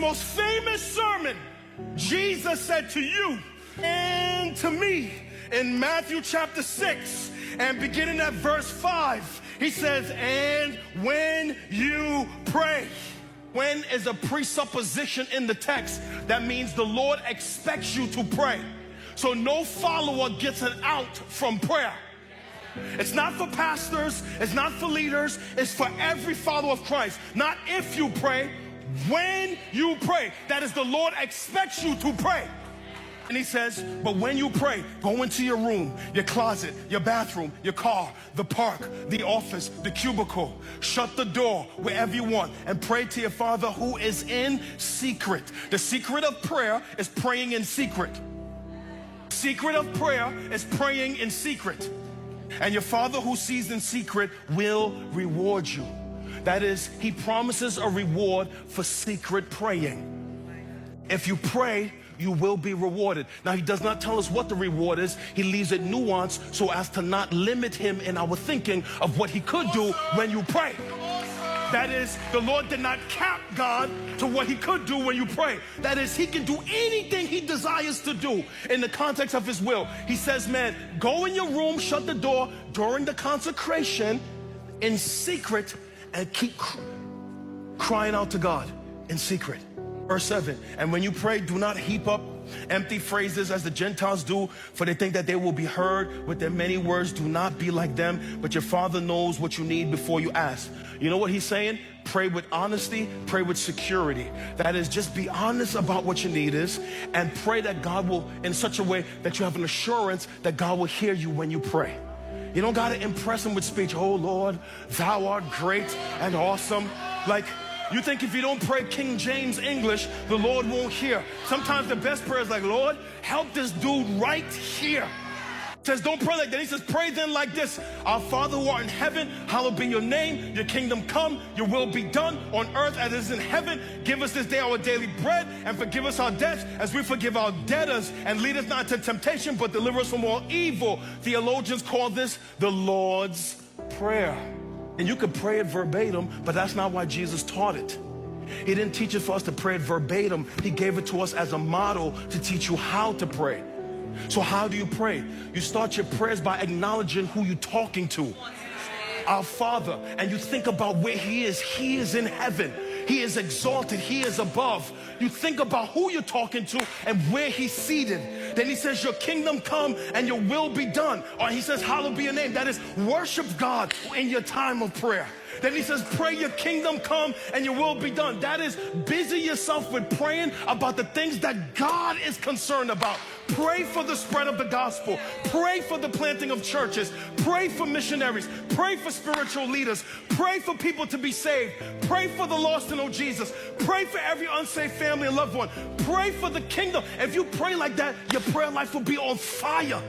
most famous sermon, Jesus said to you and to me in Matthew chapter 6 and beginning at verse 5, he says, and when you pray. When is a presupposition in the text. That means the Lord expects you to pray. So no follower gets an out from prayer. It's not for pastors, it's not for leaders, it's for every follower of Christ. Not if you pray, when you pray. That is, the Lord expects you to pray. And he says, but when you pray, go into your room, your closet, your bathroom, your car, the park, the office, the cubicle. Shut the door wherever you want and pray to your Father who is in secret. The secret of prayer is praying in secret. Secret of prayer is praying in secret. And your Father who sees in secret will reward you. That is, he promises a reward for secret praying. If you pray, you will be rewarded. Now, he does not tell us what the reward is. He leaves it nuanced so as to not limit him in our thinking of what he could do when you pray. That is, the Lord did not cap God to what he could do when you pray. That is, he can do anything he desires to do in the context of his will. He says, man, go in your room, shut the door during the consecration in secret and keep crying out to God in secret. Verse 7, and when you pray, do not heap up empty phrases as the Gentiles do, for they think that they will be heard with their many words. Do not be like them, but your Father knows what you need before you ask. You know what he's saying? Pray with honesty, pray with security. That is, just be honest about what your need is and pray that God will, in such a way that you have an assurance that God will hear you when you pray. You don't got to impress him with speech. Oh Lord, thou art great and awesome. Like, you think if you don't pray King James English, the Lord won't hear. Sometimes the best prayer is like, Lord, help this dude right here. It says, don't pray like that. He says, pray then like this. Our Father who art in heaven, hallowed be your name. Your kingdom come, your will be done on earth as it is in heaven. Give us this day our daily bread and forgive us our debts as we forgive our debtors. And lead us not into temptation, but deliver us from all evil. Theologians call this the Lord's Prayer. And you could pray it verbatim, but that's not why Jesus taught it. He didn't teach it for us to pray it verbatim. He gave it to us as a model to teach you how to pray. So how do you pray? You start your prayers by acknowledging who you're talking to. Our Father. And you think about where he is. He is in heaven. He is exalted. He is above. You think about who you're talking to and where he's seated. Then he says, your kingdom come and your will be done. Or he says, hallowed be your name. That is, worship God in your time of prayer. Then he says, pray your kingdom come and your will be done. That is, busy yourself with praying about the things that God is concerned about. Pray for the spread of the gospel. Pray for the planting of churches. Pray for missionaries. Pray for spiritual leaders. Pray for people to be saved. Pray for the lost to know Jesus. Pray for every unsaved family and loved one. Pray for the kingdom. If you pray like that, your prayer life will be on fire.